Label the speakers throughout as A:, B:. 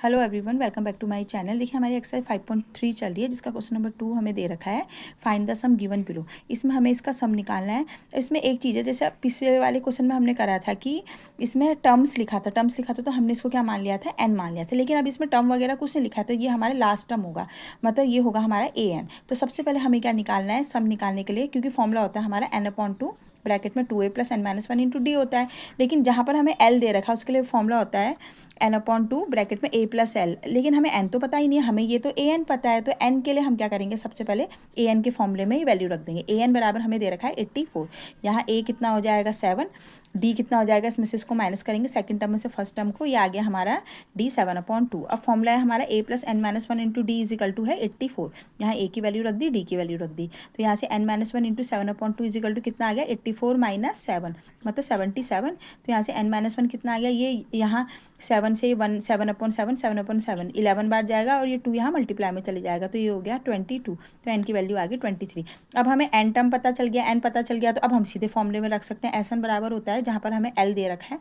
A: Hello everyone, welcome back to my channel. देखिए हमारी exercise 5.3 चल रही है, जिसका क्वेश्चन नंबर 2 हमें दे रखा है। Find the sum given below. इसमें हमें इसका सम निकालना है। इसमें एक चीज़ है, जैसे पिछले वाले क्वेश्चन में हमने करा था कि इसमें टर्म्स लिखा था तो हमने इसको क्या मान लिया था, एन मान लिया था। लेकिन अब इसमें टर्म वगैरह कुछ नहीं लिखा है, तो ये हमारा लास्ट टर्म होगा, मतलब ये होगा हमारा ए एन। तो सबसे पहले हमें क्या निकालना है, सम निकालने के लिए, क्योंकि फॉर्मूला होता है हमारा n/2 ब्रैकेट में 2a + n-1 इंटू डी होता है। लेकिन जहाँ पर हमें l दे रखा है उसके लिए फॉर्मूला होता है n/2 ब्रैकेट में a + l। लेकिन हमें n तो पता ही नहीं है, हमें ये तो a n पता है। तो n के लिए हम क्या करेंगे, सबसे पहले a n के फॉर्मूले में ही वैल्यू रख देंगे। a n बराबर हमें दे रखा है 84। यहाँ a कितना हो जाएगा 7, d कितना हो जाएगा, इसमें से इसको माइनस करेंगे सेकंड टर्म में से फर्स्ट टर्म को, ये आ गया हमारा d 7/2। अब फॉर्मूला है हमारा a + n-1 इंटू डी = है 84। यहाँ a की वैल्यू रख दी, d की वैल्यू रख दी, तो यहाँ से n-1 इंटू 7/2 = कितना आ गया 84 - 7 मतलब 77। तो यहाँ से n-1 कितना आ गया, ये यहाँ 7 से 1 7/7 7/7 11 बार जाएगा, और ये 2 यहाँ मल्टीप्लाई में चले जाएगा, तो ये हो गया 22। तो n की वैल्यू आ गई 23। अब हमें n टर्म पता चल गया, n पता चल गया, तो अब हम सीधे फॉर्मूले में रख सकते हैं। एस एन बराबर होता है, जहाँ पर हमें l दे रखा है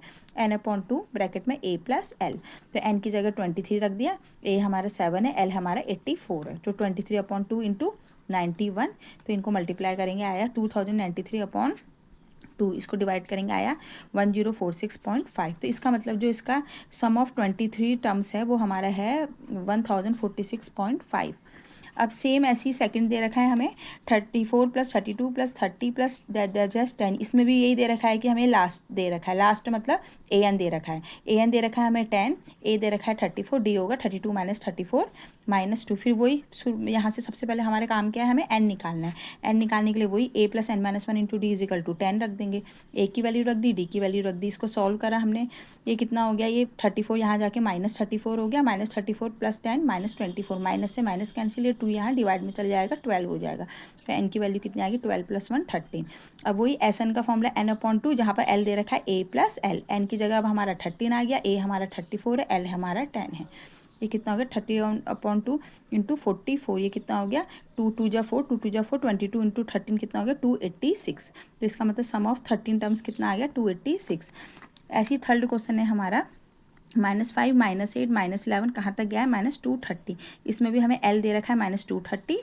A: n/2 ब्रैकेट में a + l। तो n की जगह 23 रख दिया, a हमारा 7 है, l हमारा 84 है। तो 23/2 इंटू 91, तो इनको मल्टीप्लाई करेंगे, आया 2093/2। इसको डिवाइड करेंगे, आया 1046.5। तो इसका मतलब जो इसका सम ऑफ 23 टर्म्स है वो हमारा है 1046.5। अब सेम ऐसी सेकंड दे रखा है हमें 34 + 32 + 30 + -10। इसमें भी यही दे रखा है कि हमें लास्ट दे रखा है, लास्ट मतलब ए एन दे रखा है। ए एन दे रखा है हमें 10, ए दे रखा है 34, डी होगा 32 - 34 - 2। फिर वही यहाँ से सबसे पहले हमारे काम क्या है, हमें एन निकालना है। एन निकालने के लिए वही a + n-1 इंटू डी = 10 रख देंगे। ए की वैल्यू रख दी, डी की वैल्यू रख दी, इसको सॉल्व करा हमने, ये कितना हो गया, ये 34 यहाँ जाके -34 हो गया, -34 + 10 -24, माइनस से माइनस कैंसिल, ये 2 यहाँ डिवाइड में चल जाएगा, 12 हो जाएगा। तो n की वैल्यू कितनी आ गई, 12 + 1 13। अब वही एस एन का फॉर्मूला n/2, जहाँ पर l दे रखा है a + l। n की जगह अब हमारा 13 आ गया, a हमारा 34 है, l हमारा 10 है। ये कितना हो गया 30/2 इंटू 44, ये कितना हो गया 2 2 जा 4 2 2 जा 4 22 इंटू 13 कितना हो गया 286। तो इसका मतलब सम ऑफ 13 टर्म्स कितना आ गया 286। ऐसी थर्ड क्वेश्चन है हमारा -5 -8 -11 कहाँ तक गया है -230। इसमें भी हमें l दे रखा है -230,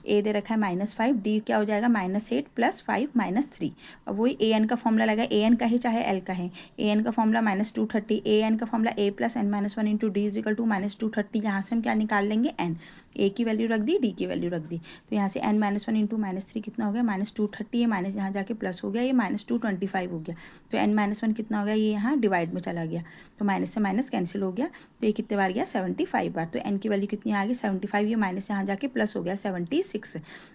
A: a दे रखा है -5, d क्या हो जाएगा -8 + 5 -3। अब वही a n का फॉर्मूला लगा, a n का ही चाहे l का है। a n का फॉर्मूला -230, a n का formula a + n-1 into D = -230। यहाँ से हम क्या निकाल लेंगे, n। a की वैल्यू रख दी, d की वैल्यू रख दी, तो यहाँ से n-1 इंटू -3 कितना हो गया -230, ये माइनस यहाँ जाके प्लस हो गया, ये -225 हो गया। तो n-1 कितना हो गया, ये यहाँ डिवाइड में चला गया, तो माइनस से माइनस कैंसिल हो गया। तो ये कितने बार गया 75 बार। तो n की वैल्यू कितनी आ गई 75, ये माइनस यहाँ जाके प्लस हो गया 76।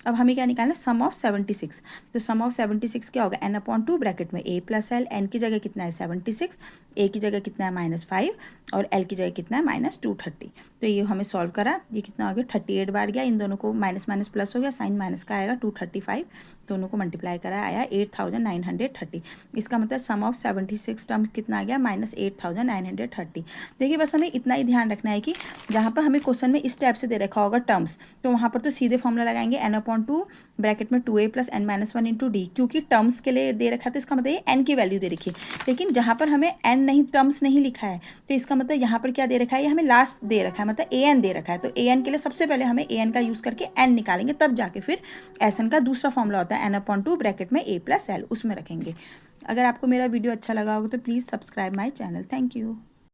A: अब हमें क्या निकालना है, सम ऑफ 76। तो सम ऑफ 76 क्या होगा, n/2 ब्रैकेट में a + l। n की जगह कितना है 76, a की जगह कितना है -5, और l की जगह कितना है -230। तो ये हमें सॉल्व करा, ये कितना हो गया 38 बार गया, इन दोनों को माइनस माइनस प्लस हो गया, साइन माइनस का आएगा 235, दोनों को मल्टीप्लाई करा, आया 8930। इसका मतलब सम ऑफ 76 टर्म कितना आ गया -8930। देखिए बस हमें इतना ही ध्यान रखना है कि जहाँ पर हमें क्वेश्चन में इस टाइप से दे रखा होगा टर्म्स, तो वहाँ पर तो सीधे फॉर्मूला लगाएंगे n/2 ब्रैकेट में 2a + n-1 इंटू डी, क्योंकि टर्म्स के लिए दे रखा है, तो इसका मतलब ये n की वैल्यू दे रखी है। लेकिन जहाँ पर हमें n नहीं, टर्म्स नहीं लिखा है, तो इसका मतलब यहाँ पर क्या दे रखा है, ये हमें लास्ट दे रखा है, मतलब a n दे रखा है। तो a n के लिए सबसे पहले हमें a n का यूज़ करके n निकालेंगे, तब जाके फिर एस एन का दूसरा फॉर्मूला होता है n/2 ब्रैकेट में a + l, उसमें रखेंगे। अगर आपको मेरा वीडियो अच्छा लगा होगा तो please subscribe my channel. Thank you.